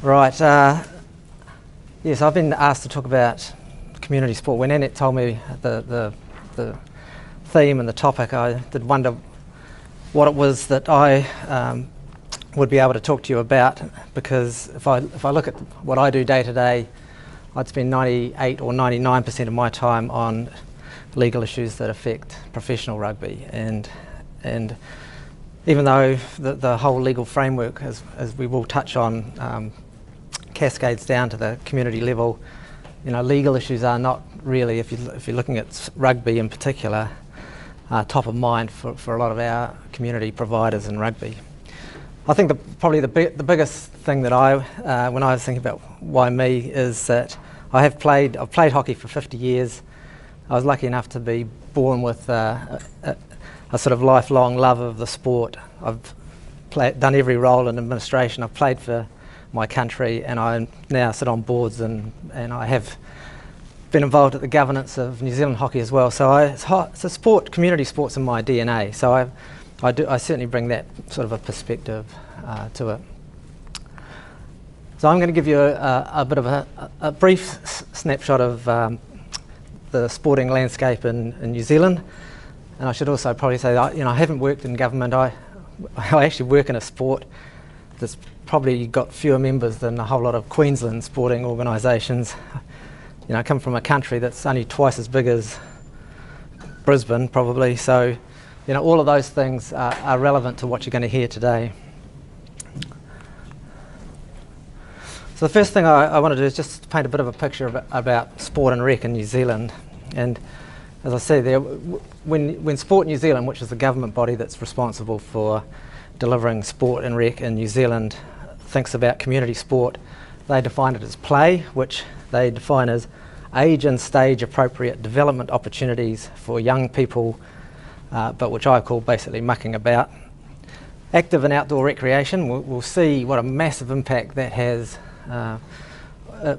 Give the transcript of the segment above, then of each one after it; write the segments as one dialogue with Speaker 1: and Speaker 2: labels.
Speaker 1: Right, yes, I've been asked to talk about community sport. When Annette told me the theme and the topic, I did wonder what it was that I would be able to talk to you about, because if I look at what I do day to day, I'd spend 98 or 99% of my time on legal issues that affect professional rugby, and even though the whole legal framework, as we will touch on, cascades down to the community level, you know, legal issues are not really, if you're looking at rugby in particular, top of mind for a lot of our community providers in rugby. I think probably the biggest thing that when I was thinking about why me, is that I've played hockey for 50 years. I was lucky enough to be born with a sort of lifelong love of the sport. I've done every role in administration. I've played for my country, and I now sit on boards, and I have been involved at the governance of New Zealand hockey as well. So it's a sport, community sports in my DNA. So I certainly bring that sort of a perspective to it. So I'm going to give you a bit of a brief snapshot of the sporting landscape in New Zealand, and I should also probably say that, you know, I haven't worked in government. I actually work in a sport that's probably got fewer members than a whole lot of Queensland sporting organisations. You know, I come from a country that's only twice as big as Brisbane, probably. So, you know, all of those things are relevant to what you're going to hear today. So the first thing I want to do is just paint a bit of a picture about sport and rec in New Zealand. And as I say there, when Sport New Zealand, which is the government body that's responsible for delivering sport and rec in New Zealand, thinks about community sport, they define it as play, which they define as age and stage appropriate development opportunities for young people, but which I call basically mucking about. Active and outdoor recreation, we'll see what a massive impact that has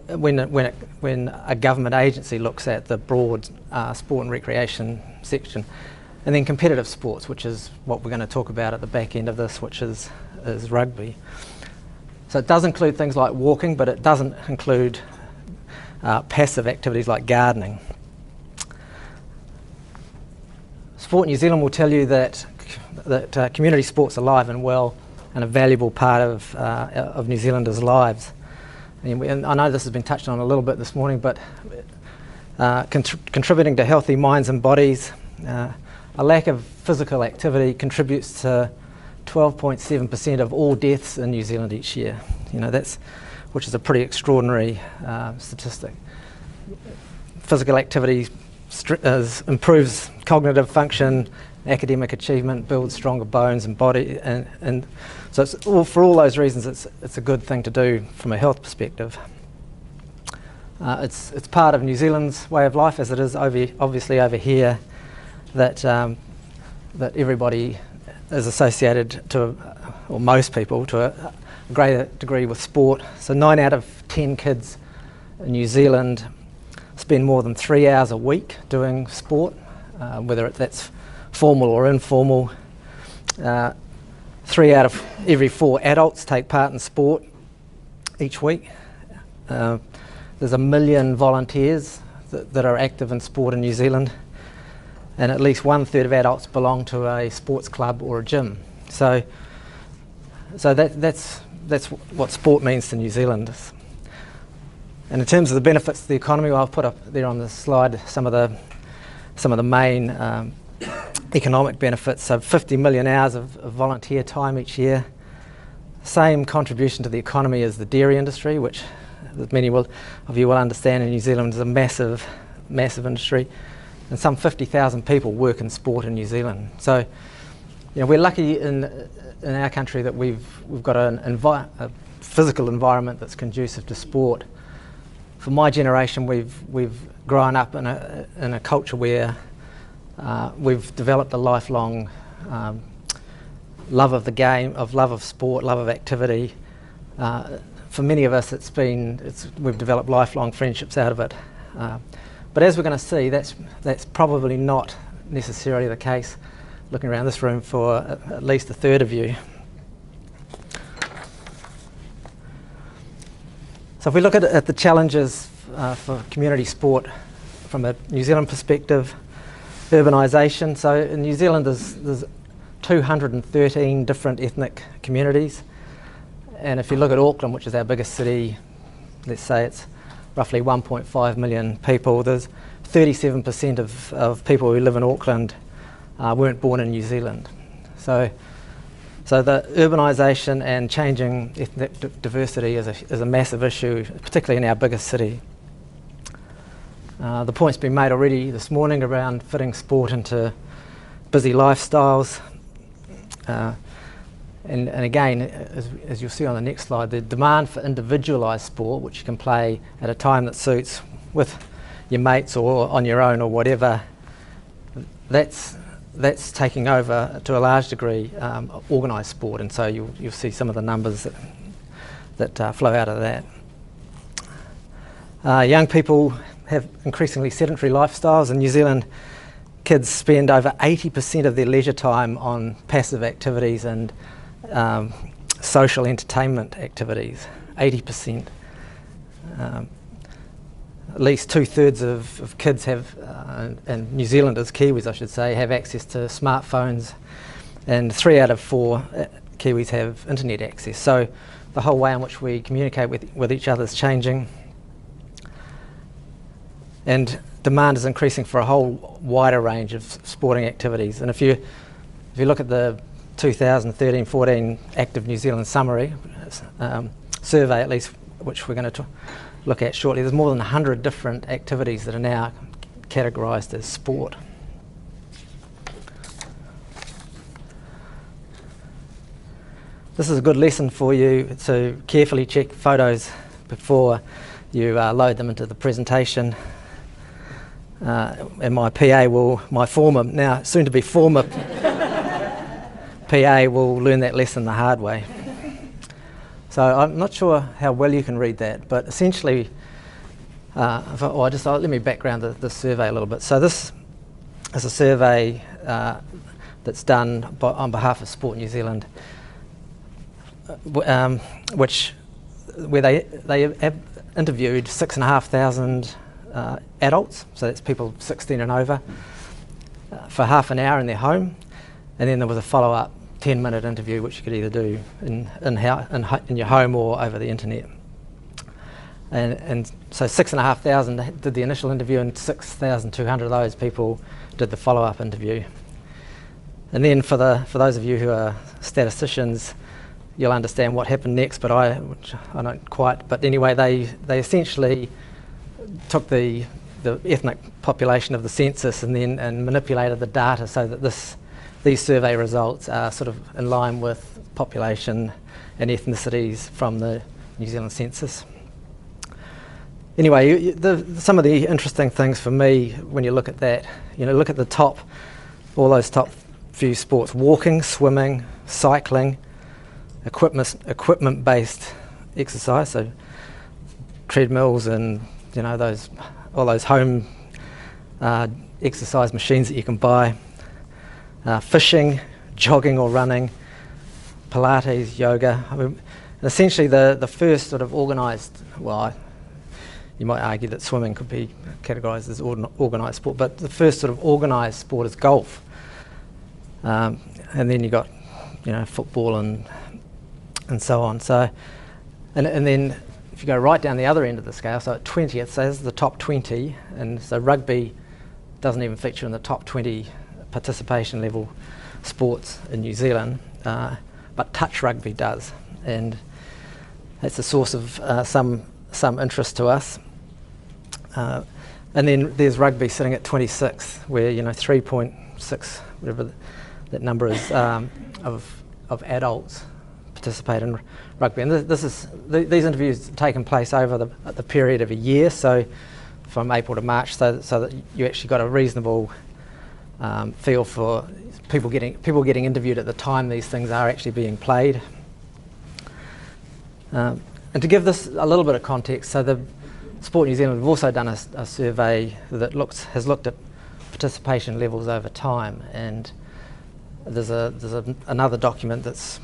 Speaker 1: when a government agency looks at the broad sport and recreation section. And then competitive sports, which is what we're going to talk about at the back end of this, which is rugby. So it does include things like walking, but it doesn't include passive activities like gardening. Sport New Zealand will tell you that community sports are alive and well and a valuable part of New Zealanders' lives. And I know this has been touched on a little bit this morning, but contributing to healthy minds and bodies. A lack of physical activity contributes to 12.7% of all deaths in New Zealand each year. You know, which is a pretty extraordinary statistic. Physical activity improves cognitive function, academic achievement, builds stronger bones and body, and so for all those reasons, it's a good thing to do from a health perspective. It's part of New Zealand's way of life, as it is obviously over here, that everybody is associated to, or most people, to a greater degree with sport. So 9 out of 10 kids in New Zealand spend more than 3 hours a week doing sport, whether that's formal or informal. 3 out of every 4 adults take part in sport each week. There's 1 million volunteers that are active in sport in New Zealand, and at least 1/3 of adults belong to a sports club or a gym. So that's what sport means to New Zealanders. And in terms of the benefits to the economy, well, I've put up there on the slide some of the main economic benefits. So 50 million hours of volunteer time each year. Same contribution to the economy as the dairy industry, which many of you will understand in New Zealand is a massive industry. And some 50,000 people work in sport in New Zealand. So, you know, we're lucky in our country that we've got a physical environment that's conducive to sport. For my generation, we've grown up in a culture where we've developed a lifelong love of the game, love of sport, love of activity. For many of us, we've developed lifelong friendships out of it. But as we're going to see, that's probably not necessarily the case, looking around this room for at least a third of you. So if we look at the challenges for community sport from a New Zealand perspective, urbanisation. So in New Zealand there's 213 different ethnic communities, and if you look at Auckland, which is our biggest city, let's say it's roughly 1.5 million people, there's 37% of people who live in Auckland weren't born in New Zealand. So the urbanisation and changing ethnic diversity is a massive issue, particularly in our biggest city. The point's been made already this morning around fitting sport into busy lifestyles. And again, as you'll see on the next slide, the demand for individualised sport, which you can play at a time that suits with your mates or on your own or whatever, that's taking over to a large degree organised sport, and so you'll see some of the numbers that flow out of that. Young people have increasingly sedentary lifestyles. In New Zealand, kids spend over 80% of their leisure time on passive activities and social entertainment activities. 80%. At least 2/3 of kids have, and New Zealanders, Kiwis I should say, have access to smartphones, and 3 out of 4 Kiwis have internet access. So the whole way in which we communicate with each other is changing, and demand is increasing for a whole wider range of sporting activities. And if you look at the 2013-14 Active New Zealand Summary survey, at least, which we're going to look at shortly, there's more than 100 different activities that are now categorised as sport. This is a good lesson for you to carefully check photos before you load them into the presentation. And my former, now soon to be former PA will learn that lesson the hard way. So I'm not sure how well you can read that, but essentially, let me background the survey a little bit. So this is a survey that's done on behalf of Sport New Zealand, where they have interviewed 6,500 adults, so that's people 16 and over, for half an hour in their home, and then there was a follow-up 10-minute interview which you could either do in your home or over the internet. And so 6,500 did the initial interview, and 6,200 of those people did the follow-up interview. And then for those of you who are statisticians, you'll understand what happened next, but which I don't quite. But anyway, they essentially took the ethnic population of the census and manipulated the data so that these survey results are sort of in line with population and ethnicities from the New Zealand census. Anyway, some of the interesting things for me when you look at that, look at all those top few sports: walking, swimming, cycling, equipment-based exercise, so treadmills and all those home exercise machines that you can buy. Fishing, jogging or running, Pilates, yoga. I mean, essentially the first sort of organised, you might argue that swimming could be categorised as organised sport, but the first sort of organised sport is golf. And then you got, football and so on. So, and then if you go right down the other end of the scale, so at 20th, so this is the top 20, and so rugby doesn't even feature in the top 20 participation level sports in New Zealand, but touch rugby does, and that's a source of some interest to us. And then there's rugby sitting at 26th, where 3.6, whatever that number is, of adults participate in rugby. And these interviews have taken place over the period of a year, so from April to March, so that you actually got a reasonable feel for people getting interviewed at the time these things are actually being played. And to give this a little bit of context, so the Sport New Zealand have also done a survey that has looked at participation levels over time, and there's another document that's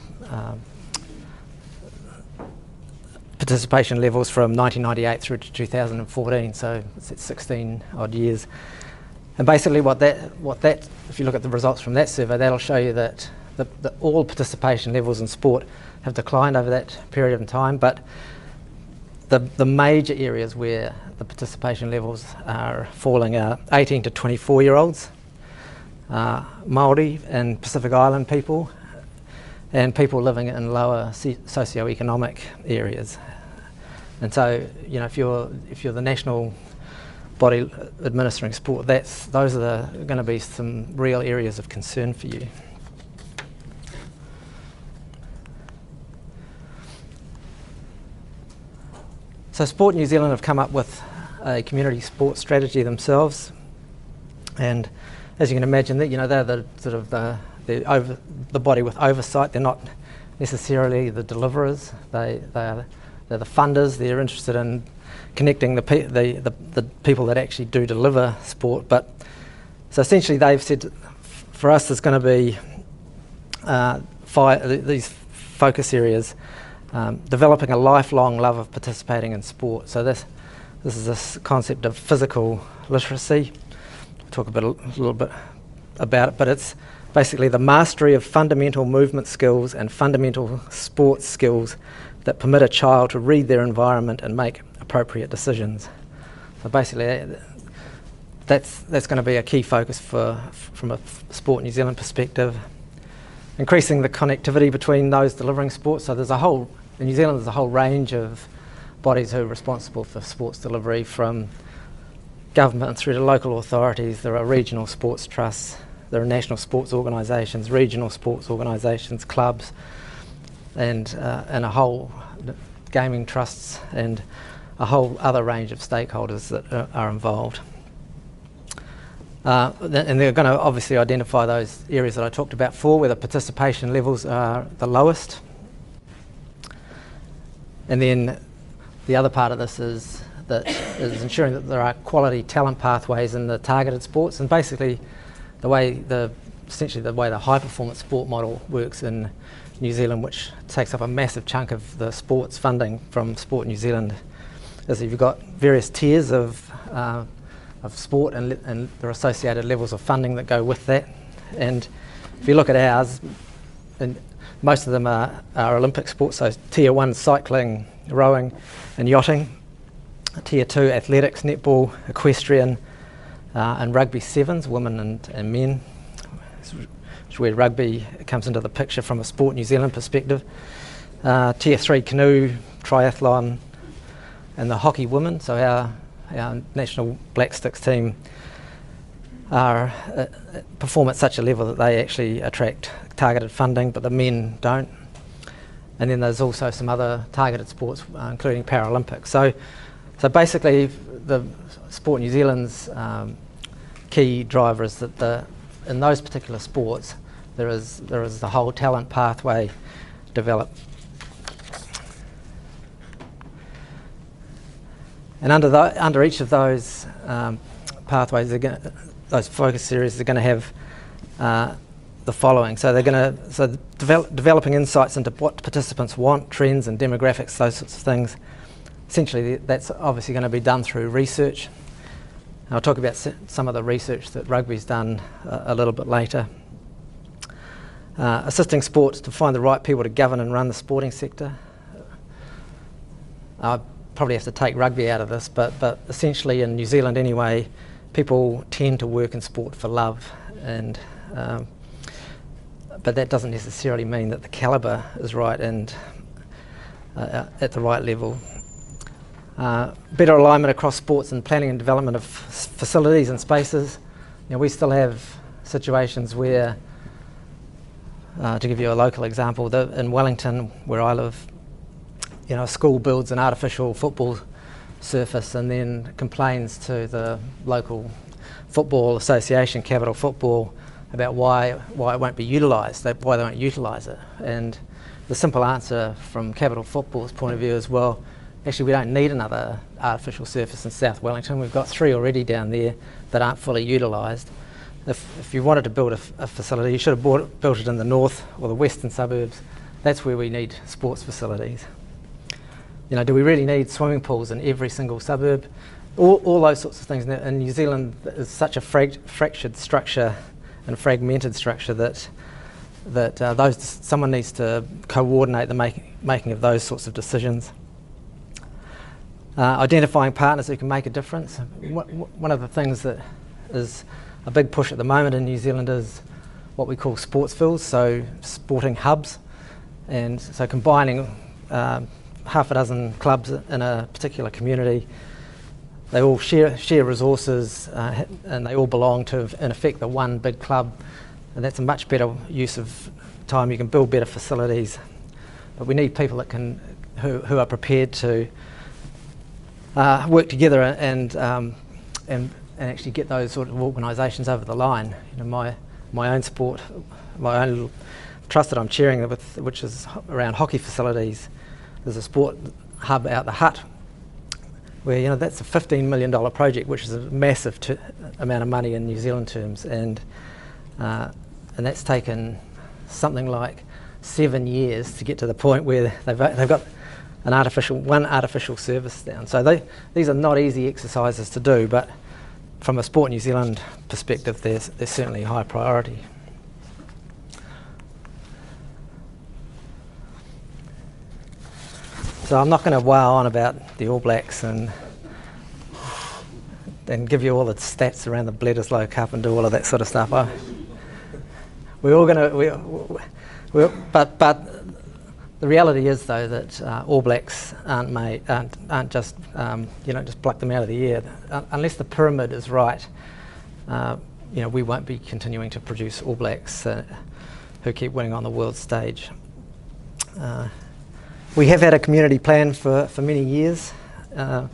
Speaker 1: participation levels from 1998 through to 2014, so it's 16 odd years. And basically what that, if you look at the results from that survey, that'll show you that all participation levels in sport have declined over that period of time, but the major areas where the participation levels are falling are 18 to 24-year-olds, Māori and Pacific Island people, and people living in lower socio-economic areas. And so, you know, if you're the national body administering sport, those are going to be some real areas of concern for you. So Sport New Zealand have come up with a community sports strategy themselves, and as you can imagine, that, you know, they're the sort of the body with oversight. They're not necessarily the deliverers. They're the funders. They're interested in connecting the people that actually do deliver sport. But so essentially, they've said for us there's going to be these focus areas. Developing a lifelong love of participating in sport. So this is this concept of physical literacy. We'll talk a little bit about it, but it's basically the mastery of fundamental movement skills and fundamental sports skills that permit a child to read their environment and make appropriate decisions. So basically that's going to be a key focus from a Sport New Zealand perspective. Increasing the connectivity between those delivering sports. So in New Zealand there's a whole range of bodies who are responsible for sports delivery, from government through to local authorities. There are regional sports trusts, there are national sports organisations, regional sports organisations, clubs, and a whole gaming trusts, and a whole other range of stakeholders that are involved. And they're going to obviously identify those areas that I talked about before, where the participation levels are the lowest. And then the other part of this is ensuring that there are quality talent pathways in the targeted sports. And basically, essentially the way the high performance sport model works in New Zealand, which takes up a massive chunk of the sports funding from Sport New Zealand, is you've got various tiers of sport and there are associated levels of funding that go with that. And if you look at ours, and most of them are Olympic sports, so Tier 1 cycling, rowing and yachting, Tier 2 athletics, netball, equestrian, and rugby sevens, women and men, which where rugby comes into the picture from a Sport New Zealand perspective. Tier 3 canoe, triathlon, and the hockey women, so our national Black Sticks team perform at such a level that they actually attract targeted funding, but the men don't. And then there's also some other targeted sports, including Paralympics. So basically, the Sport New Zealand's key driver is that in those particular sports, there is the whole talent pathway developed. And under each of those pathways, those focus areas are going to have the following. So developing insights into what participants want, trends and demographics, those sorts of things. Essentially, that's obviously going to be done through research. I'll talk about some of the research that Rugby's done a little bit later. Assisting sports to find the right people to govern and run the sporting sector. I probably have to take rugby out of this, but essentially in New Zealand anyway, people tend to work in sport for love, and but that doesn't necessarily mean that the calibre is right and at the right level. Better alignment across sports and planning and development of facilities and spaces. You know, we still have situations where, to give you a local example, in Wellington, where I live, you know, a school builds an artificial football surface and then complains to the local football association, Capital Football, about why it won't be utilised, why they won't utilise it. And the simple answer from Capital Football's point of view is, well, actually we don't need another artificial surface in South Wellington. We've got 3 already down there that aren't fully utilised. If you wanted to build a facility, you should have built it in the north or the western suburbs. That's where we need sports facilities. You know, do we really need swimming pools in every single suburb? All those sorts of things. And New Zealand is such a fractured structure and fragmented structure that someone needs to coordinate the making of those sorts of decisions. Identifying partners who can make a difference. One of the things that is a big push at the moment in New Zealand is what we call sports fields, so sporting hubs. And so combining half a dozen clubs in a particular community, they all share resources and they all belong to, in effect, the one big club. And that's a much better use of time. You can build better facilities. But we need people that who are prepared to work together and actually get those sort of organisations over the line. You know, my own sport, my own little trust that I'm chairing with, which is around hockey facilities. There's a sport hub out the Hut, where, you know, that's a $15 million project, which is a massive amount of money in New Zealand terms, and that's taken something like 7 years to get to the point where they've got one artificial surface down. So these are not easy exercises to do, but from a Sport New Zealand perspective, they're certainly high priority. So I'm not going to wow on about the All Blacks and give you all the stats around the Bledisloe Cup and do all of that sort of stuff. We're all going to, but the reality is, though, that All Blacks aren't just just pluck them out of the air. Unless the pyramid is right, we won't be continuing to produce All Blacks who keep winning on the world stage. We have had a community plan for many years, and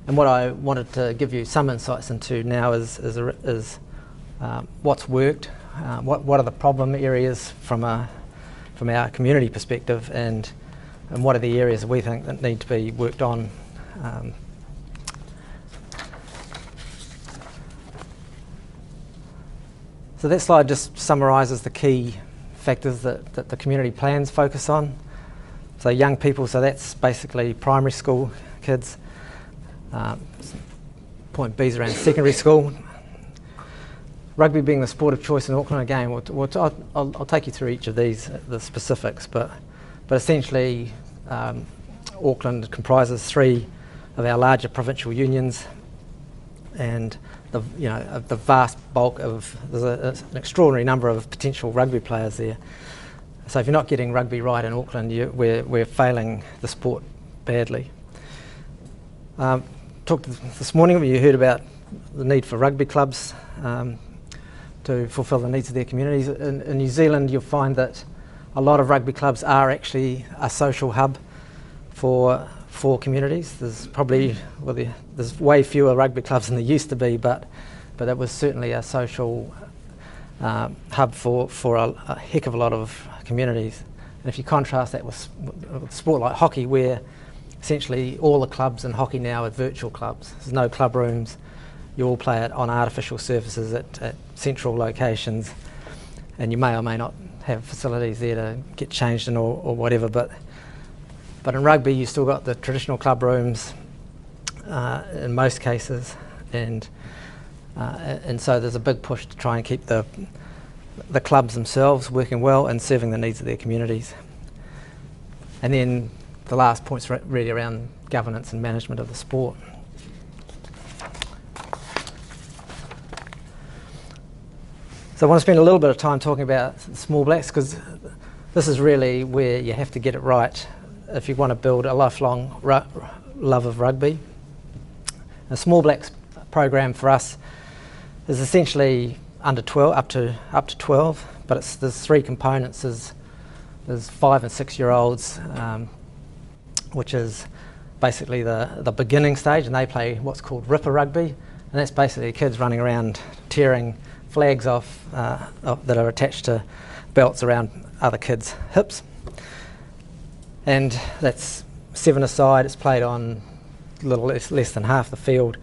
Speaker 1: what I wanted to give you some insights into now is what's worked, what are the problem areas from our community perspective, and what are the areas we think that need to be worked on. So that slide just summarises the key factors that the community plans focus on. So young people, so that's basically primary school kids. Point B is around secondary school. Rugby being the sport of choice in Auckland, again, I'll take you through each of these, the specifics, but essentially Auckland comprises 3 of our larger provincial unions, and the vast bulk of, there's an extraordinary number of potential rugby players there. So if you're not getting rugby right in Auckland, we're failing the sport badly. Talked this morning, you heard about the need for rugby clubs to fulfil the needs of their communities. In New Zealand, you'll find that a lot of rugby clubs are actually a social hub for communities. There's probably, there's way fewer rugby clubs than there used to be, but it was certainly a social hub for a heck of a lot of communities. And if you contrast that with a sport like hockey, where essentially all the clubs in hockey now are virtual clubs. There's no club rooms. You all play it on artificial surfaces at central locations, and you may or may not have facilities there to get changed in or whatever. But in rugby, you still got the traditional club rooms in most cases, and so there's a big push to try and keep the clubs themselves working well and serving the needs of their communities. And then the last point's really around governance and management of the sport. So I want to spend a little bit of time talking about Small Blacks, because this is really where you have to get it right if you want to build a lifelong love of rugby. A Small Blacks program for us is essentially under 12, up to 12, but there's 3 components. There's 5 and 6 year olds, which is basically the beginning stage, and they play what's called ripper rugby, and that's basically kids running around tearing flags off that are attached to belts around other kids' hips. And that's 7 aside. It's played on a little less than half the field.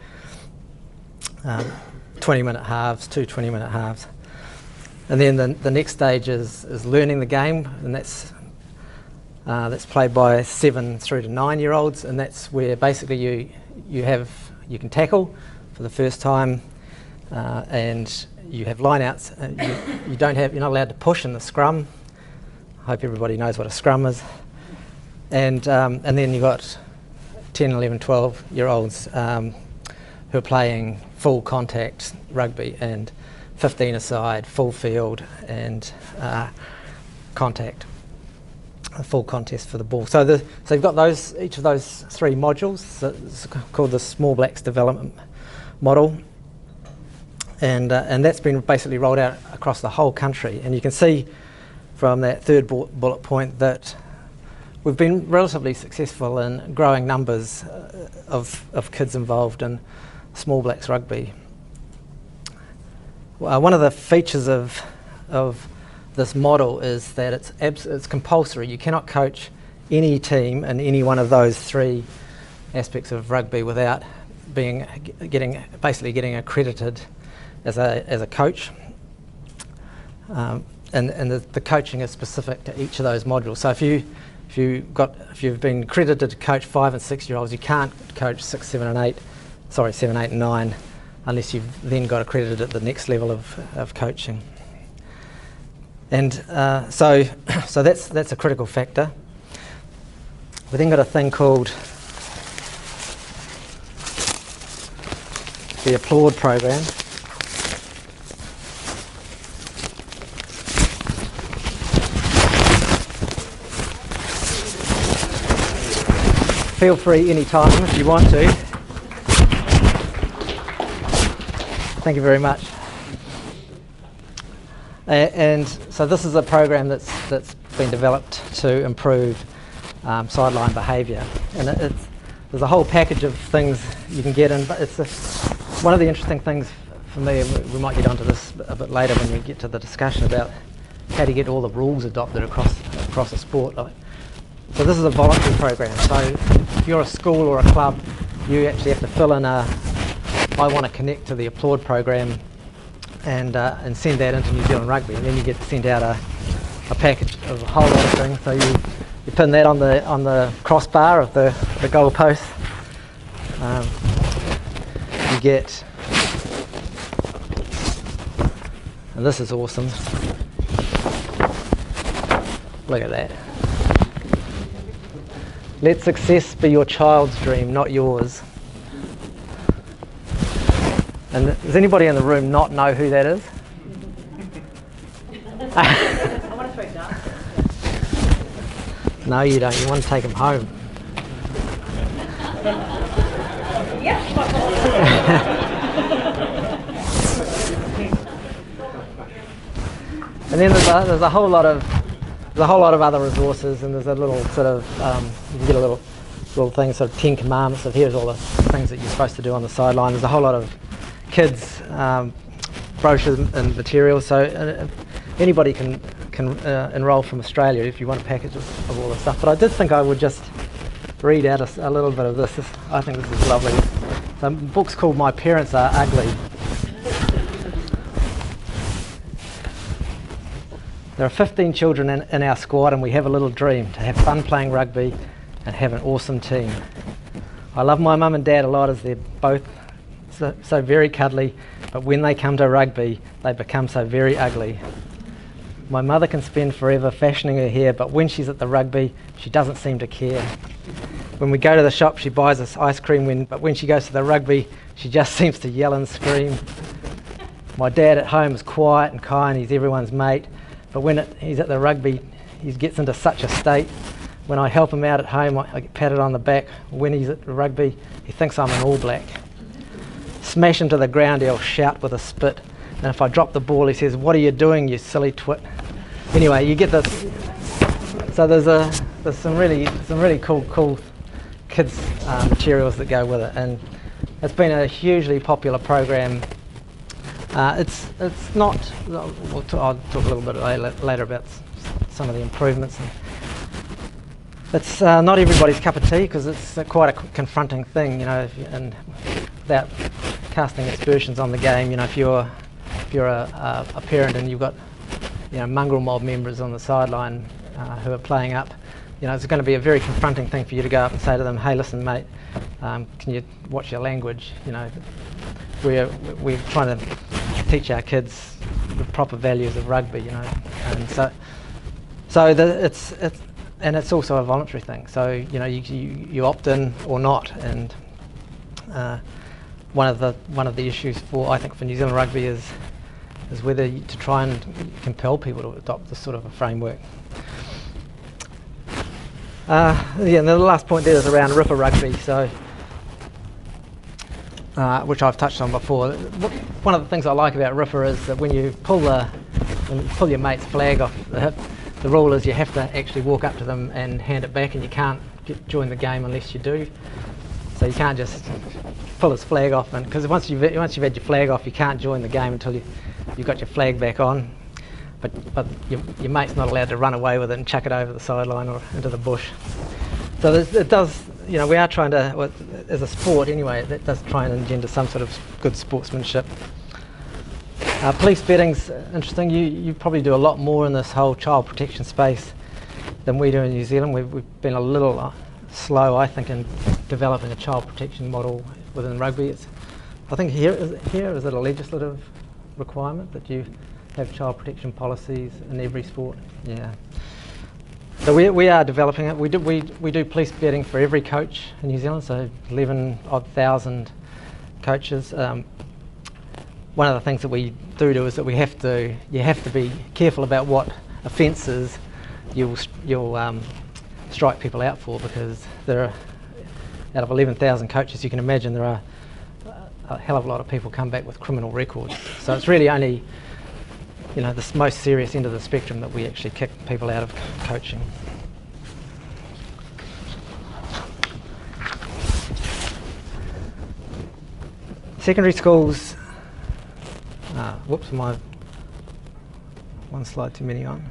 Speaker 1: 20-minute halves, 2 20-minute halves. And then the next stage is learning the game, and that's that's played by 7 through to 9-year-olds, and that's where basically you can tackle for the first time, and you have line-outs. You're not allowed to push in the scrum. I hope everybody knows what a scrum is. And then you've got 10, 11, 12-year-olds who are playing full contact rugby, and 15 aside, full field, and contact, a full contest for the ball. So you've got each of those 3 modules. It's called the Small Blacks Development Model, and that's been basically rolled out across the whole country. And you can see from that third bullet point that we've been relatively successful in growing numbers of kids involved in Small Blacks rugby. One of the features of this model is that it's compulsory. You cannot coach any team in any one of those 3 aspects of rugby without getting accredited as a coach. And the coaching is specific to each of those modules. So if you've been accredited to coach 5 and 6-year-olds, you can't coach 6, 7, 8, and 9, unless you've then got accredited at the next level of coaching. And so that's a critical factor. We've then got a thing called the applaud program. Feel free anytime if you want to. Thank you very much. And so this is a program that's been developed to improve sideline behaviour, and there's a whole package of things you can get in. But one of the interesting things for me, and we might get onto this a bit later when we get to the discussion about how to get all the rules adopted across a sport. So this is a voluntary program. So if you're a school or a club, you actually have to fill in I want to connect to the applaud program, and send that into New Zealand Rugby, and then you get sent out a package of a whole lot of things. So you pin that on the crossbar of the goal post. You get, and this is awesome. Look at that. Let success be your child's dream, not yours. And does anybody in the room not know who that is?
Speaker 2: I want to throw darts.
Speaker 1: No, you don't. You want to take them home. And then there's a whole lot of other resources, and there's a little sort of you can get a little thing, sort of 10 commandments of here's all the things that you're supposed to do on the sideline. There's a whole lot of kids brochures and materials, so anybody can enrol from Australia if you want a package of all this stuff. But I did think I would just read out a little bit of this. I think this is lovely. The book's called My Parents Are Ugly. There are 15 children in our squad, and we have a little dream: to have fun playing rugby and have an awesome team. I love my mum and dad a lot, as they're both so very cuddly, but when they come to rugby, they become so very ugly. My mother can spend forever fashioning her hair, but when she's at the rugby, she doesn't seem to care. When we go to the shop, she buys us ice cream, but when she goes to the rugby, she just seems to yell and scream. My dad at home is quiet and kind, he's everyone's mate, but when he's at the rugby, he gets into such a state. When I help him out at home, I get patted on the back. When he's at the rugby, he thinks I'm an All Black. Smash him to the ground, he'll shout with a spit. And if I drop the ball, he says, "What are you doing, you silly twit?" Anyway, you get this. So there's some really cool kids materials that go with it, and it's been a hugely popular program. It's not. I'll talk a little bit later about some of the improvements. It's not everybody's cup of tea, because it's quite a confronting thing, and without casting aspersions on the game, if you're a parent and you've got mongrel mob members on the sideline who are playing up, it's going to be a very confronting thing for you to go up and say to them, "Hey, listen, mate, can you watch your language?" We're trying to teach our kids the proper values of rugby, and it's also a voluntary thing. So you opt in or not, and one of the issues I think for New Zealand rugby is whether to try and compel people to adopt this sort of a framework. And the last point there is around ripper rugby, so which I've touched on before. One of the things I like about ripper is that when you pull your mate's flag off the hip, the rule is you have to actually walk up to them and hand it back, and you can't join the game unless you do. So you can't just pull his flag off, and because once you've had your flag off, you can't join the game until you've got your flag back on. But your mate's not allowed to run away with it and chuck it over the sideline or into the bush. So it does, we are trying to, well, as a sport anyway, that does try and engender some sort of good sportsmanship. Police betting's interesting. You probably do a lot more in this whole child protection space than we do in New Zealand. We've been a little slow, I think, in developing a child protection model within rugby. I think here is it a legislative requirement that you have child protection policies in every sport? Yeah. So we are developing it. We do police betting for every coach in New Zealand, so 11,000 coaches. One of the things that we do is that you have to be careful about what offences you'll strike people out for, because there are, out of 11,000 coaches, you can imagine there are a hell of a lot of people come back with criminal records. So it's really only the most serious end of the spectrum that we actually kick people out of coaching. Secondary schools, whoops, my one slide too many on.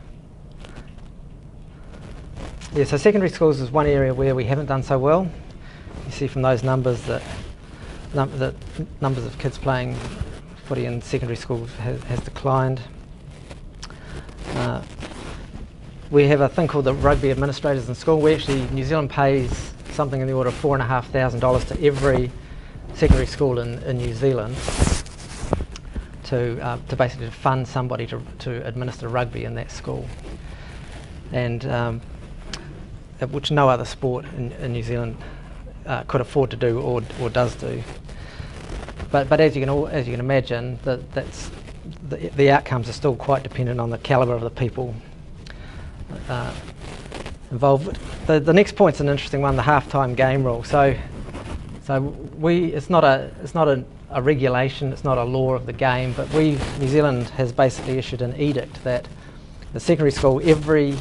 Speaker 1: Yeah, so secondary schools is one area where we haven't done so well. You see from those numbers that numbers of kids playing footy in secondary schools has declined. We have a thing called the Rugby Administrators in School. New Zealand pays something in the order of $4,500 to every secondary school in New Zealand to basically fund somebody to administer rugby in that school, and which no other sport in New Zealand could afford to do or does do. But as you can imagine, that's the outcomes are still quite dependent on the calibre of the people involved. The next point's an interesting one: the half-time game rule. So it's not a regulation, it's not a law of the game, but New Zealand has basically issued an edict that the secondary school, every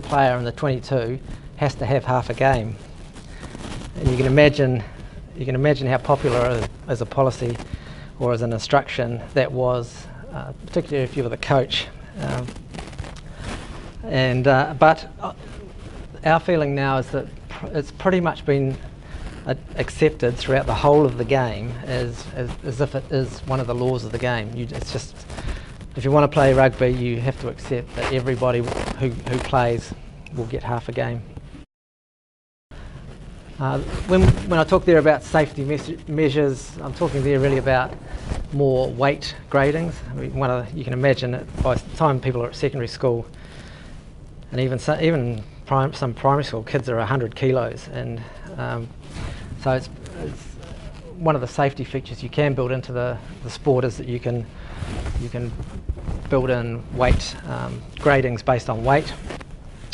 Speaker 1: player in the 22 has to have half a game. And you can imagine how popular as a policy or as an instruction that was, particularly if you were the coach. But our feeling now is that it's pretty much been accepted throughout the whole of the game as if it is one of the laws of the game. It's just, if you want to play rugby, you have to accept that everybody who plays will get half a game. When I talk there about safety measures, I'm talking there really about more weight gradings. I mean, you can imagine that by the time people are at secondary school, and even some primary school kids are 100 kilos, and so it's one of the safety features you can build into the sport is that you can build in weight gradings based on weight,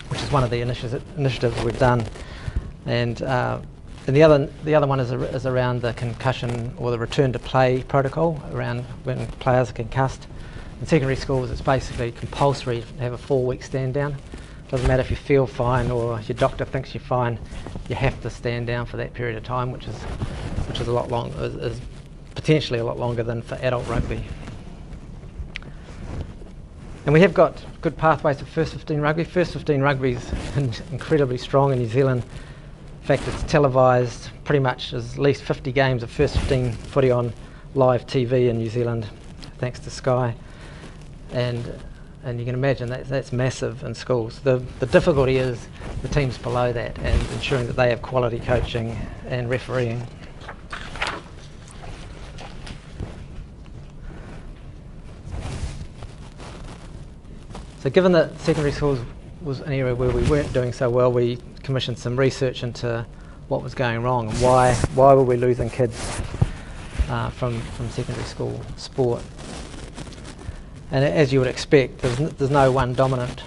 Speaker 1: which is one of the initiatives we've done. And the other one is around the concussion or the return to play protocol, around when players are concussed. In secondary schools, it's basically compulsory to have a 4-week stand down. Doesn't matter if you feel fine or your doctor thinks you're fine, you have to stand down for that period of time, which is a lot long, is potentially a lot longer than for adult rugby. And we have got good pathways to first 15 rugby. First 15 rugby is incredibly strong in New Zealand. In fact, it's televised pretty much as at least 50 games of first 15 footy on live TV in New Zealand, thanks to Sky. And and you can imagine that's massive in schools. The difficulty is the teams below that and ensuring that they have quality coaching and refereeing. So given that secondary schools was an area where we weren't doing so well, we commissioned some research into what was going wrong and why were we losing kids from secondary school sport. And as you would expect, there's no one dominant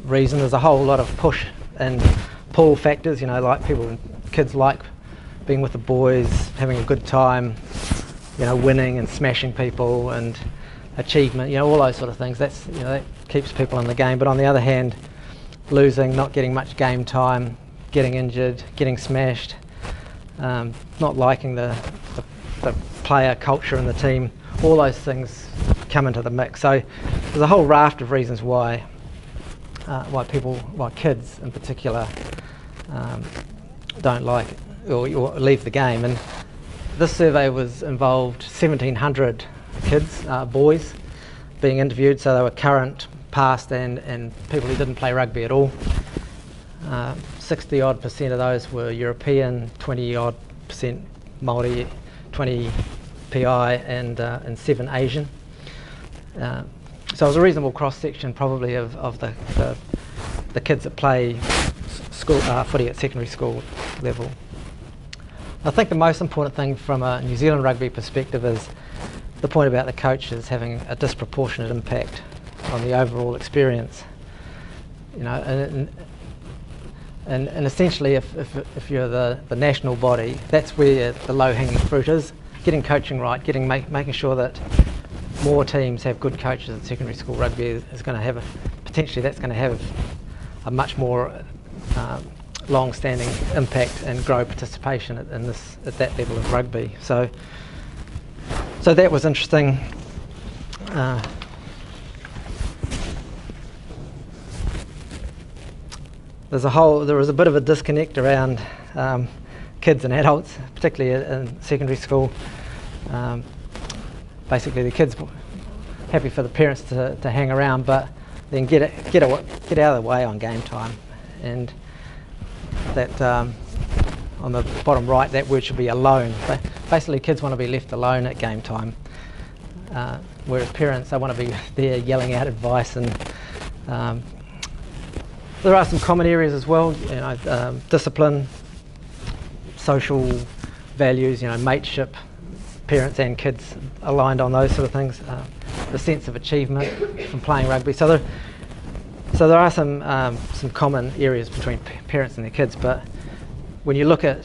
Speaker 1: reason. There's a whole lot of push and pull factors, like kids like being with the boys, having a good time, winning and smashing people and achievement, all those sort of things. That keeps people in the game. But on the other hand, losing, not getting much game time, getting injured, getting smashed, not liking the player culture in the team, all those things come into the mix. So there's a whole raft of reasons why kids in particular don't like or leave the game. And this survey involved 1,700 kids, boys, being interviewed. So they were current, past, and people who didn't play rugby at all. 60-odd% of those were European, 20-odd% Māori, 20 PI, and 7 Asian. So it was a reasonable cross-section probably of the kids that play school footy at secondary school level. I think the most important thing from a New Zealand rugby perspective is the point about the coaches having a disproportionate impact on the overall experience. And essentially if you're the national body, that's where the low-hanging fruit is. Getting coaching right, making sure that more teams have good coaches at secondary school rugby is going to have potentially that's going to have a much more long-standing impact and grow participation at that level of rugby. So that was interesting. There was a bit of a disconnect around kids and adults, particularly in secondary school. Basically, the kids were happy for the parents to hang around, but then get out of the way on game time. And that on the bottom right, that word should be alone. But basically, kids want to be left alone at game time, whereas parents, they want to be there yelling out advice. And there are some common areas as well, discipline, social values, mateship, parents and kids aligned on those sort of things, the sense of achievement from playing rugby. So there are some common areas between parents and their kids, but when you look at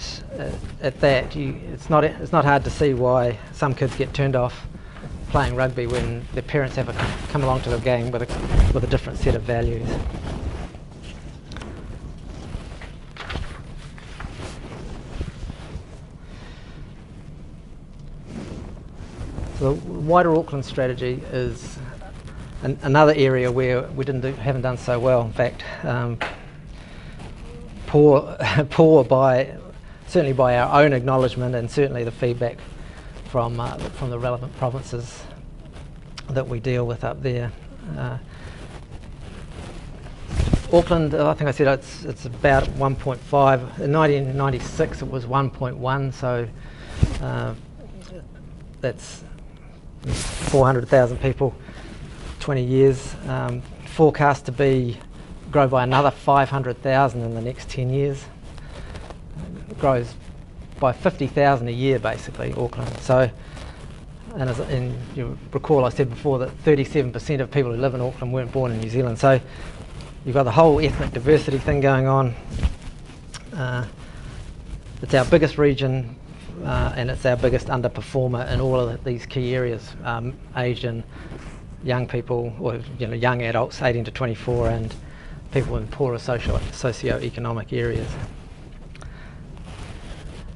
Speaker 1: that, it's not hard to see why some kids get turned off playing rugby when their parents have come along to the game with a different set of values. So the wider Auckland strategy is another area where we haven't done so well. In fact, poor certainly by our own acknowledgement, and certainly the feedback from the relevant provinces that we deal with up there. Auckland, I think I said it's about 1.5. In 1996 it was 1.1, so that's 400,000 people, 20 years. Forecast to grow by another 500,000 in the next 10 years. It grows by 50,000 a year, basically, Auckland. So, and you recall I said before that 37% of people who live in Auckland weren't born in New Zealand. So you've got the whole ethnic diversity thing going on. It's our biggest region. And it's our biggest underperformer in all of these key areas: Asian, young people, or young adults, 18 to 24, and people in poorer socio-economic areas.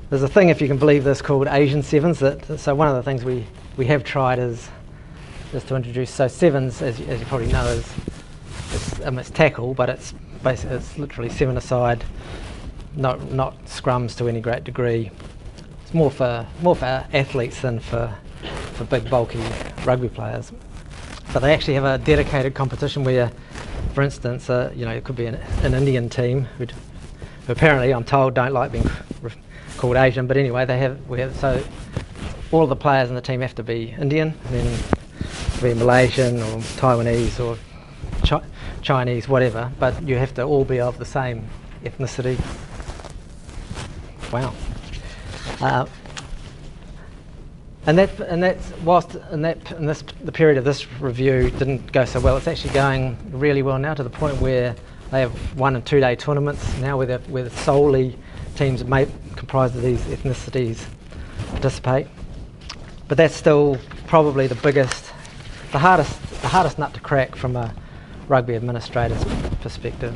Speaker 1: There's a thing, if you can believe this, called Asian Sevens. So one of the things we have tried is to introduce. So sevens, as you probably know, it's tackle, but it's literally 7-a-side, not scrums to any great degree. It's more for athletes than for big bulky rugby players. So they actually have a dedicated competition where, for instance, it could be an Indian team who apparently, I'm told, don't like being called Asian, but anyway, so all of the players in the team have to be Indian, and then be Malaysian or Taiwanese or Chinese, whatever, but you have to all be of the same ethnicity. Wow. And that's whilst the period of this review didn't go so well, it's actually going really well now, to the point where they have 1 and 2 day tournaments now where solely teams comprised of these ethnicities participate. But that's still probably the hardest nut to crack from a rugby administrator's perspective.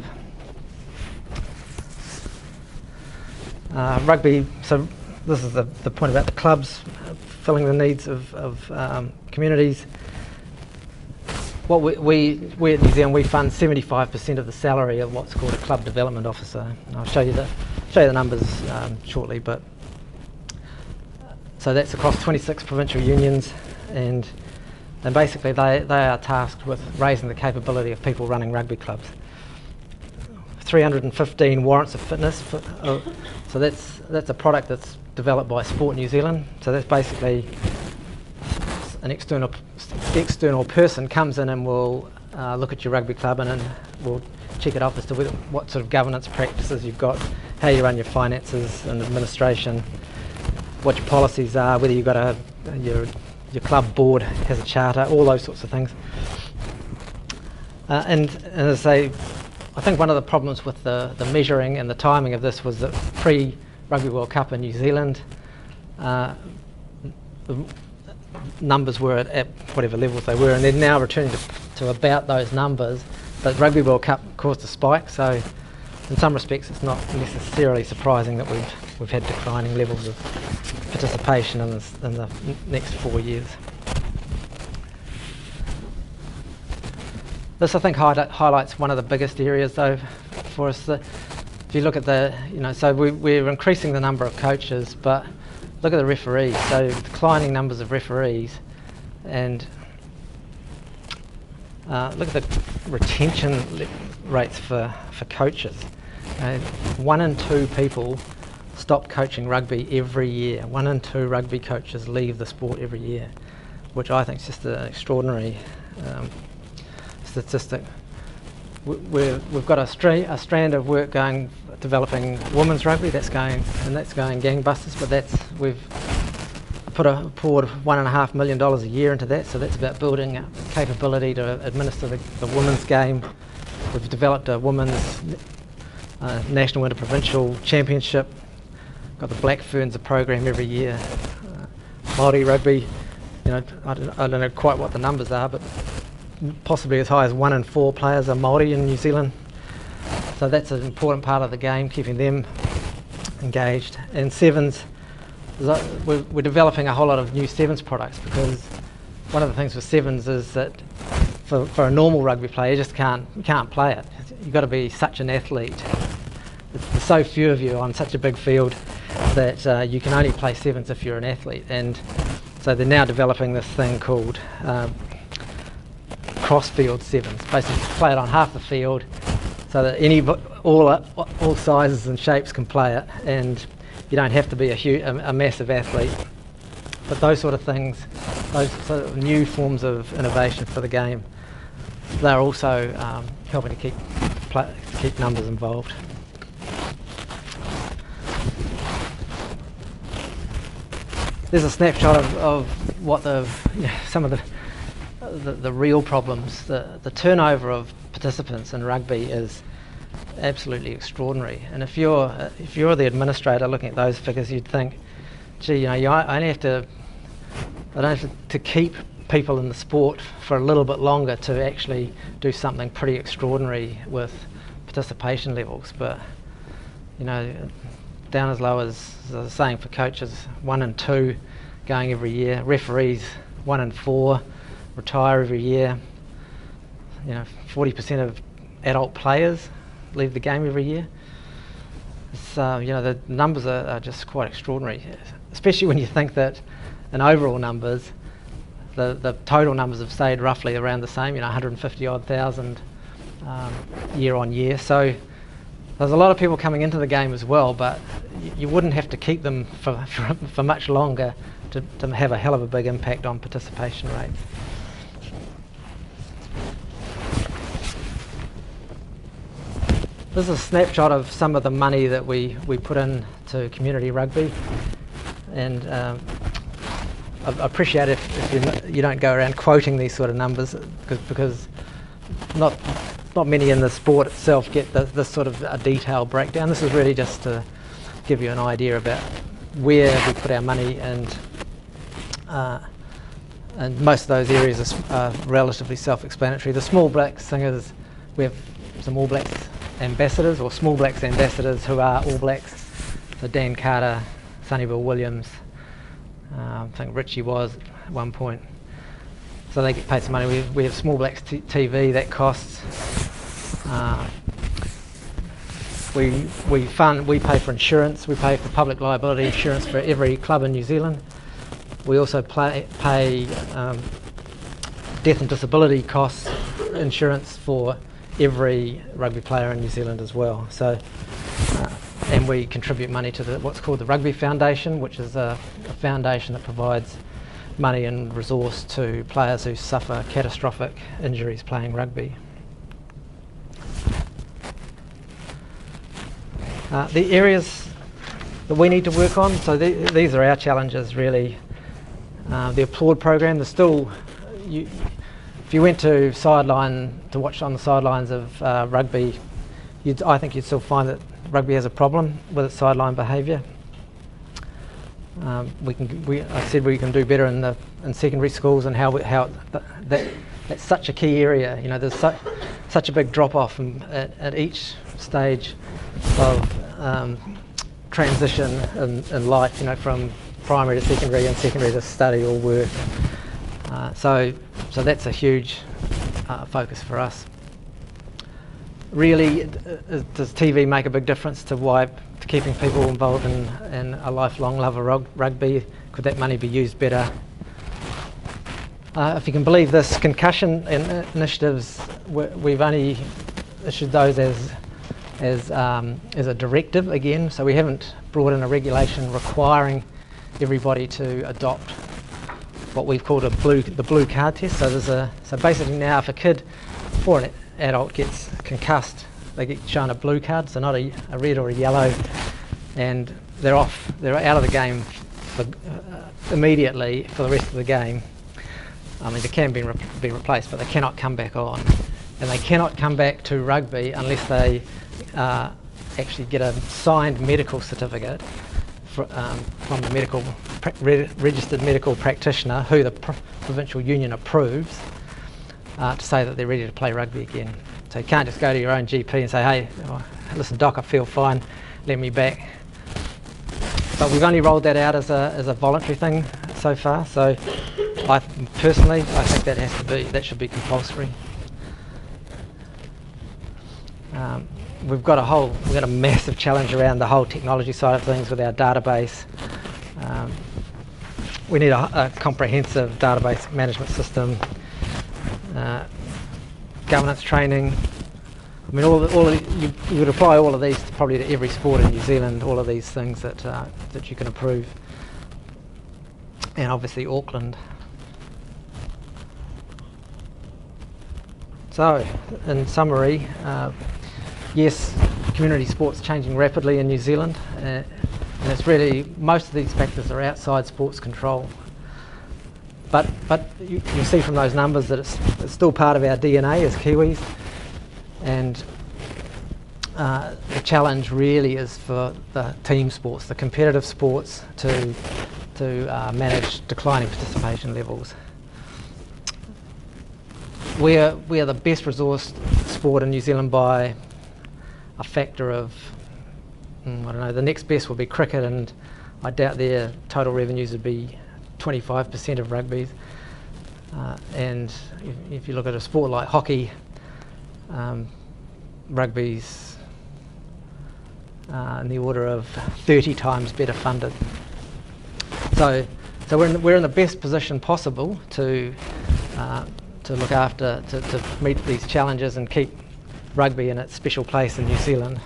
Speaker 1: Rugby, so this is the point about the clubs filling the needs of communities. What we at New Zealand, we fund 75% of the salary of what's called a club development officer. And I'll show you the numbers shortly, but so that's across 26 provincial unions, and basically they are tasked with raising the capability of people running rugby clubs. 315 warrants of fitness. So that's a product that's developed by Sport New Zealand. So that's basically an external person comes in and will look at your rugby club and then will check it off as to what sort of governance practices you've got, how you run your finances and administration, what your policies are, whether you've got your club board has a charter, all those sorts of things. And as I say, I think one of the problems with the measuring and the timing of this was that pre-Rugby World Cup in New Zealand, the numbers were at whatever levels they were, and they're now returning to about those numbers. But Rugby World Cup caused a spike, so in some respects it's not necessarily surprising that we've had declining levels of participation in the next 4 years. This, I think, highlights one of the biggest areas, though, for us. If you look at so we're increasing the number of coaches, but look at the referees. So declining numbers of referees, and look at the retention rates for coaches. 1 in 2 people stop coaching rugby every year. 1 in 2 rugby coaches leave the sport every year, which I think is just an extraordinary statistic. We've got a strand of work developing women's rugby. That's going gangbusters. But we've poured $1.5 million a year into that. So that's about building a capability to administer the women's game. We've developed a women's national interprovincial championship. Got the Black Ferns, a program every year. Māori rugby. I don't know quite what the numbers are, but possibly as high as 1 in 4 players are Māori in New Zealand. So that's an important part of the game, keeping them engaged. And sevens, we're developing a whole lot of new sevens products, because one of the things with sevens is that for a normal rugby player, you just can't play it. You've got to be such an athlete. There's so few of you on such a big field that you can only play sevens if you're an athlete. And so they're now developing this thing called cross-field sevens. Basically, play it on half the field, so that all sizes and shapes can play it, and you don't have to be a massive athlete. But those sort of things, those sort of new forms of innovation for the game, they're also helping to keep numbers involved. There's a snapshot of what some of the real problems. The turnover of participants in rugby is absolutely extraordinary. And if you're the administrator looking at those figures, you'd think, gee, I don't have to keep people in the sport for a little bit longer to actually do something pretty extraordinary with participation levels. But down as low as I was saying, for coaches, 1 in 2 going every year. Referees, 1 in 4 retire every year. 40% of adult players leave the game every year. So the numbers are just quite extraordinary, especially when you think that in overall numbers, the total numbers have stayed roughly around the same, 150 odd thousand year on year. So there's a lot of people coming into the game as well, but you wouldn't have to keep them for much longer to have a hell of a big impact on participation rate. This is a snapshot of some of the money that we put into community rugby, and I appreciate if you don't go around quoting these sort of numbers, because not many in the sport itself get this sort of a detailed breakdown. This is really just to give you an idea about where we put our money, and most of those areas are relatively self-explanatory. The Small Blacks thing is, we have some All Blacks ambassadors, or Small Blacks ambassadors, who are All Blacks. So Dan Carter, Sonny Bill Williams, I think Richie was at one point. So they get paid some money. We have Small Blacks TV that costs. We pay for insurance. We pay for public liability insurance for every club in New Zealand. We also pay death and disability costs insurance for every rugby player in New Zealand as well. So, and we contribute money to what's called the Rugby Foundation, which is a foundation that provides money and resource to players who suffer catastrophic injuries playing rugby. The areas that we need to work on, so these are our challenges really. The applaud program, there's still, if you went to watch on the sidelines of rugby, I think you'd still find that rugby has a problem with its sideline behaviour. I said we can do better in secondary schools, and that's such a key area. There's such a big drop off at each stage of transition in life. From primary to secondary and secondary to study or work. So that's a huge focus for us. Really, does TV make a big difference to keeping people involved in a lifelong love of rugby? Could that money be used better? If you can believe this, concussion initiatives, we've only issued those as a directive again, so we haven't brought in a regulation requiring everybody to adopt what we've called the blue card test. So basically now, if a kid or an adult gets concussed, they get shown a blue card, so not a red or a yellow, and they're out of the game immediately for the rest of the game. I mean, they can be replaced, but they cannot come back on, and they cannot come back to rugby unless they actually get a signed medical certificate from the registered medical practitioner, who the provincial union approves, to say that they're ready to play rugby again. So you can't just go to your own GP and say, hey, listen doc, I feel fine, let me back. But we've only rolled that out as a voluntary thing so far, so I think that should be compulsory. We've got a massive challenge around the whole technology side of things with our database. We need a comprehensive database management system, governance training. I mean, you would apply all of these probably to every sport in New Zealand. All of these things that you can approve, and obviously Auckland. So, in summary, yes, community sport's changing rapidly in New Zealand, and it's really, most of these factors are outside sports control. But you see from those numbers that it's still part of our DNA as Kiwis, and the challenge really is for the team sports, the competitive sports, to manage declining participation levels. We are the best resourced sport in New Zealand by a factor of, I don't know, the next best will be cricket, and I doubt their total revenues would be 25% of rugby's. And if you look at a sport like hockey, rugby's in the order of 30 times better funded. So So we're in the best position possible to look after, to meet these challenges and keep rugby in its special place in New Zealand.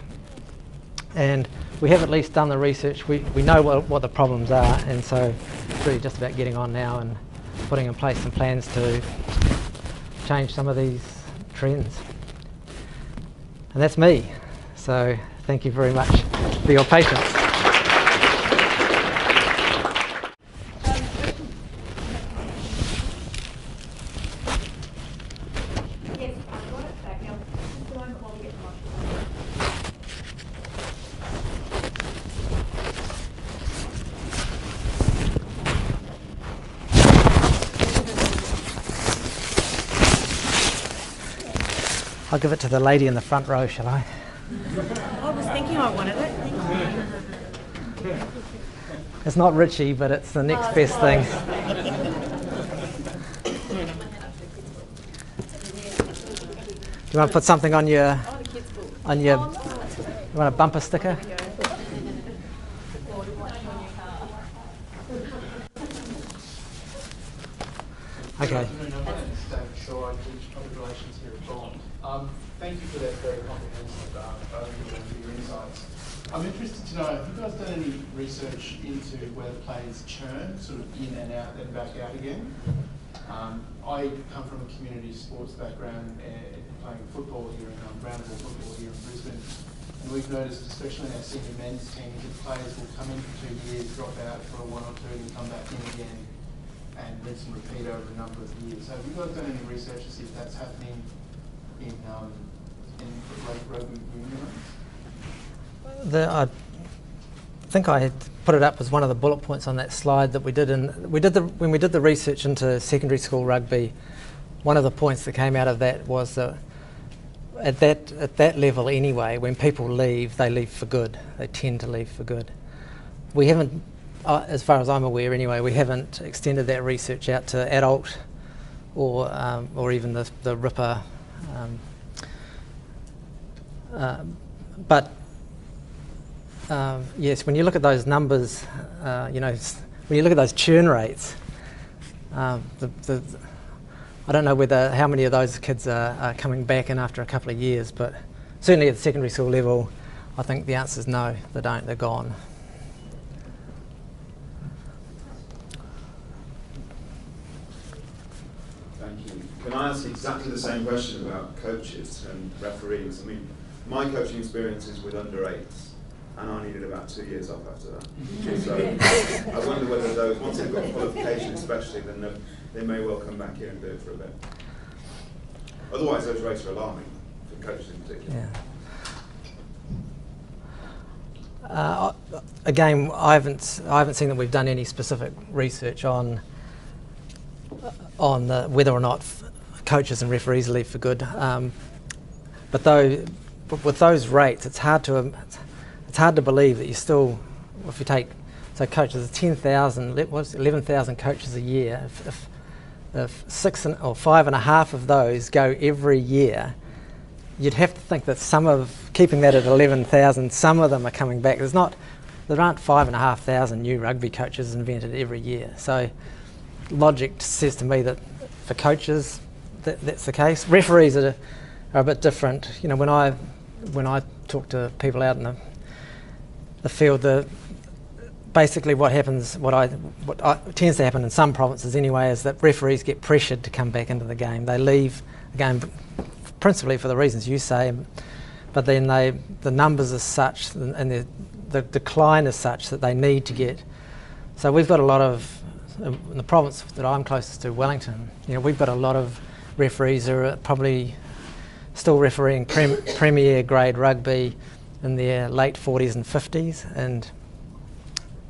Speaker 1: And we have at least done the research. We know what the problems are, and so it's really just about getting on now and putting in place some plans to change some of these trends. And that's me. So thank you very much for your patience. I'll give it to the lady in the front row, shall I?
Speaker 2: I was thinking I wanted it. Thank you.
Speaker 1: It's not Richie, but it's the next best thing. Do you want to put something on your, you want a bumper sticker? Okay.
Speaker 3: Thank you for that very comprehensive overview and your insights. I'm interested to know, have you guys done any research into whether players churn sort of in and out and back out again? I come from a community sports background, playing football here in groundball football here in Brisbane, and we've noticed, especially in our senior men's teams, that players will come in for 2 years, drop out for 1 or 2, and come back in again, and rinse and repeat over a number of years. So have you guys done any research to see if that's happening in rugby union?
Speaker 1: I think I had put it up as one of the bullet points on that slide that we did. When we did the research into secondary school rugby, one of the points that came out of that was that at that level anyway, when people leave, they leave for good. They tend to leave for good. We haven't, as far as I'm aware anyway, we haven't extended that research out to adult or even the Ripper. But yes, when you look at those numbers, when you look at those churn rates, I don't know how many of those kids are coming back in after a couple of years, but certainly at the secondary school level, I think the answer is no, they don't, they're gone.
Speaker 4: Can I ask exactly the same question about coaches and referees? I mean, my coaching experience is with under-8s, and I needed about 2 years off after that. So I wonder whether those, once they've got qualification especially, then they may well come back here and do it for a bit. Otherwise, those rates are alarming, for coaches in particular.
Speaker 1: Yeah. Again, I haven't seen that we've done any specific research on whether or not coaches and referees leave for good. But with those rates, it's hard to believe that you still, if you take, so coaches, 11,000 coaches a year. If 6 or 5.5 of those go every year, you'd have to think that keeping that at 11,000, some of them are coming back. There aren't 5,500 new rugby coaches invented every year. So logic says to me that for coaches, that's the case. Referees are a bit different. You know, when I talk to people out in the field, basically what tends to happen in some provinces anyway is that referees get pressured to come back into the game. They leave the game principally for the reasons you say, but then the numbers are such and the decline is such that they need to get. So we've got a lot of, in the province that I'm closest to, Wellington, we've got a lot of referees who are probably still refereeing Premier grade rugby in their late 40s and 50s, and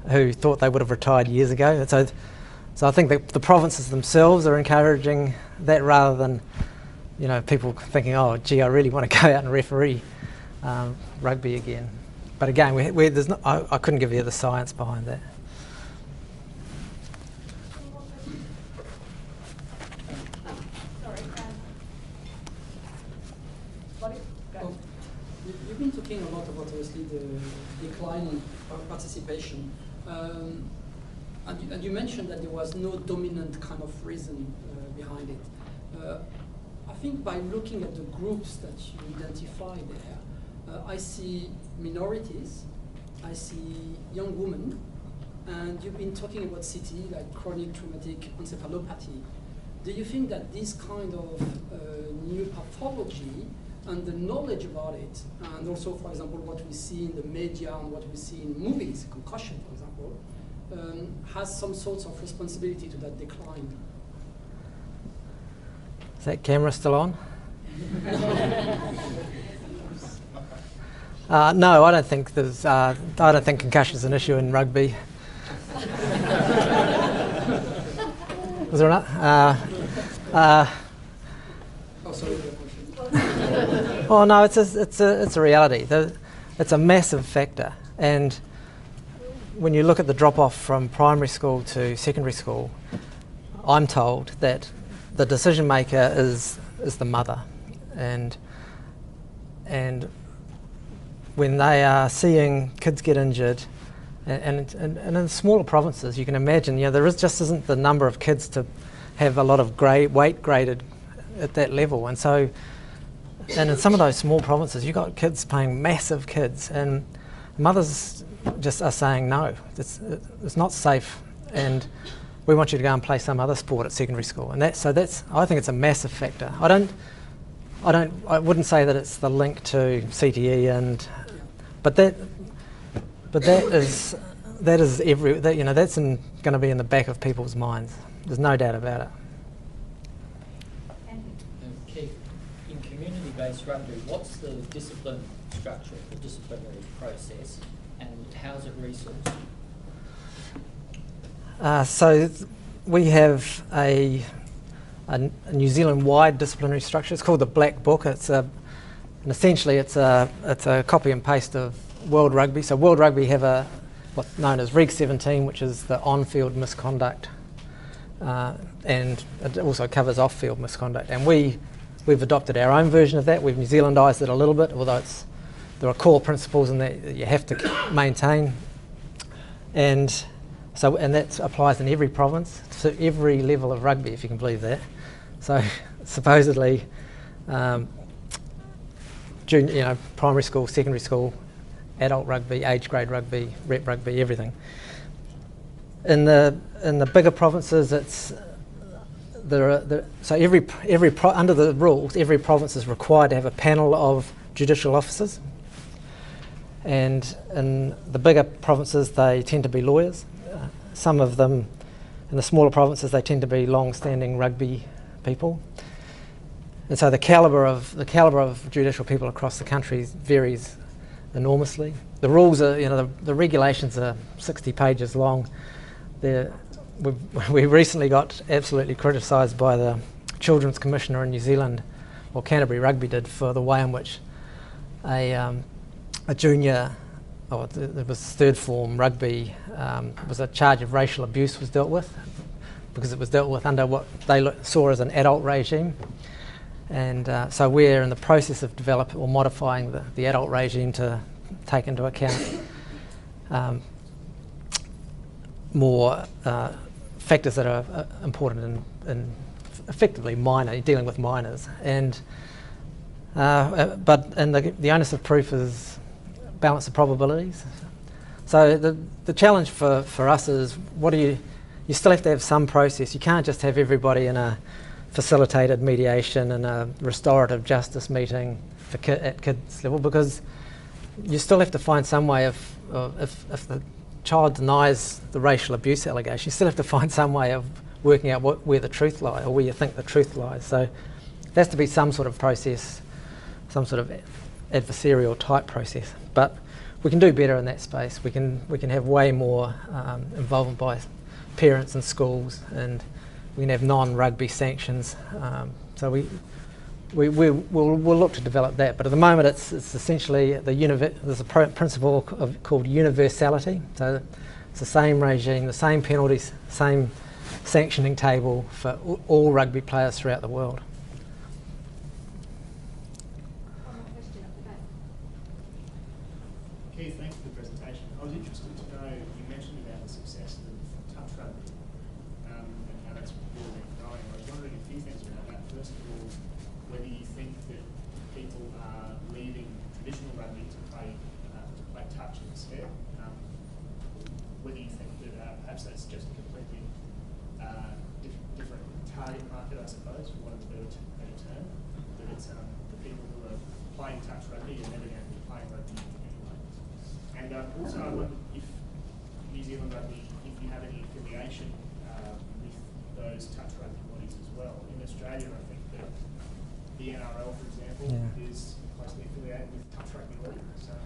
Speaker 1: who thought they would have retired years ago. And so I think that the provinces themselves are encouraging that rather than people thinking, oh gee, I really want to go out and referee rugby again. But again, I couldn't give you the science behind that.
Speaker 5: You've been talking a lot about obviously the decline in participation. And you mentioned that there was no dominant kind of reason behind it. I think by looking at the groups that you identify there, I see minorities, I see young women, and you've been talking about CTE, like chronic traumatic encephalopathy. Do you think that this kind of new pathology and the knowledge about it, and also, for example, what we see in the media and what we see in movies, concussion, for example, has some sorts of responsibility to that decline?
Speaker 1: Is that camera still on? No, I don't think there's. I don't think concussion is an issue in rugby. Was there not? Oh no, it's a reality. It's a massive factor, and when you look at the drop-off from primary school to secondary school, I'm told that the decision maker is the mother, and when they are seeing kids get injured, and in smaller provinces, you can imagine, there just isn't the number of kids to have a lot of weight graded at that level, and in some of those small provinces, you've got kids playing massive kids, and mothers just are saying no, it's not safe, and we want you to go and play some other sport at secondary school, and that's I think it's a massive factor. I wouldn't say that it's the link to CTE, but that is that's going to be in the back of people's minds. There's no doubt about it.
Speaker 6: Keith, in community-based rugby, what's the discipline structure, the disciplinary process, and how's it resourced?
Speaker 1: So we have a New Zealand-wide disciplinary structure. It's called the Black Book. And essentially it's a copy and paste of World Rugby. So World Rugby have what's known as Reg 17, which is the on-field misconduct, and it also covers off-field misconduct. And we've adopted our own version of that. We've New Zealandised it a little bit, although there are core principles in that you have to maintain, and that applies in every province to every level of rugby, if you can believe that. So supposedly, primary school, secondary school, adult rugby, age grade rugby, rep rugby, everything. In the bigger provinces, under the rules, every province is required to have a panel of judicial officers, and in the bigger provinces they tend to be lawyers. Some of them, in the smaller provinces, they tend to be long-standing rugby people, and so the calibre of judicial people across the country varies enormously. The rules are, the regulations are 60 pages long. We recently got absolutely criticised by the Children's Commissioner in New Zealand, or Canterbury Rugby did, for the way in which a junior, it was third form rugby, was a charge of racial abuse was dealt with, because it was dealt with under what they saw as an adult regime. And so we're in the process of developing or modifying the adult regime to take into account more factors that are important in effectively dealing with minors. And but the onus of proof is balance of probabilities. So the challenge for us is, you still have to have some process. You can't just have everybody in a facilitated mediation and a restorative justice meeting at kids level, because you still have to find some way of if the child denies the racial abuse allegation, you still have to find some way of working out where the truth lies, or where you think the truth lies. So there has to be some sort of process, some sort of adversarial type process. But we can do better in that space. We can have way more involvement by parents and schools, and we can have non-rugby sanctions. So we'll look to develop that. But at the moment, it's essentially there's a principle called universality. So it's the same regime, the same penalties, same sanctioning table for all rugby players throughout the world.
Speaker 7: Keith, thanks for the presentation. I was interested to know, you mentioned about the success of touch rugby and how that's really been growing. I was wondering a few things about that. First of all, whether you think that people are leaving traditional rugby to play touch instead. Whether you think that perhaps that's just a completely different target market, I suppose, for want of a better term. That it's the people who are playing touch rugby are never going to be playing rugby anyway. And also, I wonder if New Zealand Rugby, if you have any affiliation with those touch rugby bodies as well. In Australia, I think that the NRL, for example, is closely affiliated with touch rugby league. So I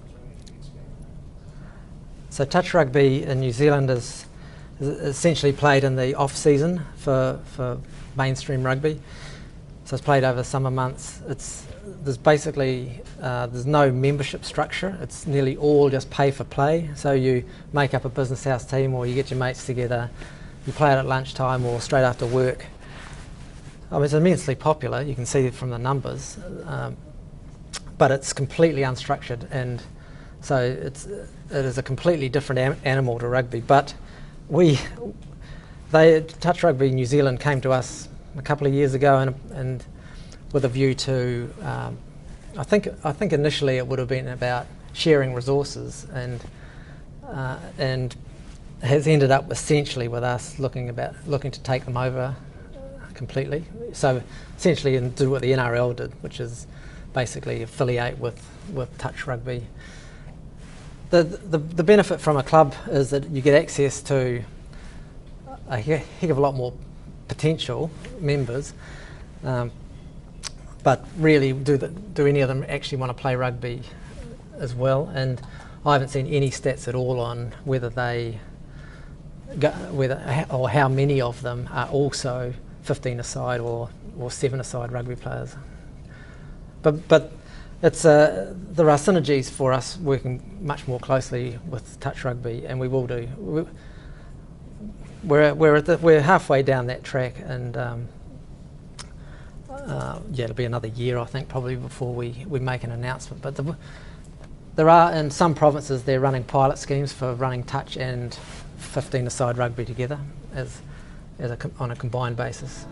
Speaker 7: was wondering if you could expand on that.
Speaker 1: So touch rugby in New Zealand is essentially played in the off-season for mainstream rugby. So it's played over the summer months. There's basically there's no membership structure. It's nearly all just pay for play. So you make up a business house team, or you get your mates together, you play it at lunchtime or straight after work. I mean, it's immensely popular. You can see it from the numbers, but it's completely unstructured, and so it is a completely different animal to rugby. But Touch Rugby New Zealand came to us a couple of years ago, and with a view to, I think initially it would have been about sharing resources, and has ended up essentially with us looking to take them over completely. So essentially, and do what the NRL did, which is basically affiliate with touch rugby. The benefit from a club is that you get access to a heck of a lot more potential members, but really, do any of them actually want to play rugby as well? And I haven't seen any stats at all on whether or how many of them are also 15-a-side or 7-a-side rugby players. But it's there are synergies for us working much more closely with touch rugby, and we will do. We're halfway down that track, and it'll be another year, I think, probably before we make an announcement. But there are, in some provinces, they're running pilot schemes for running touch and 15-a-side rugby together on a combined basis.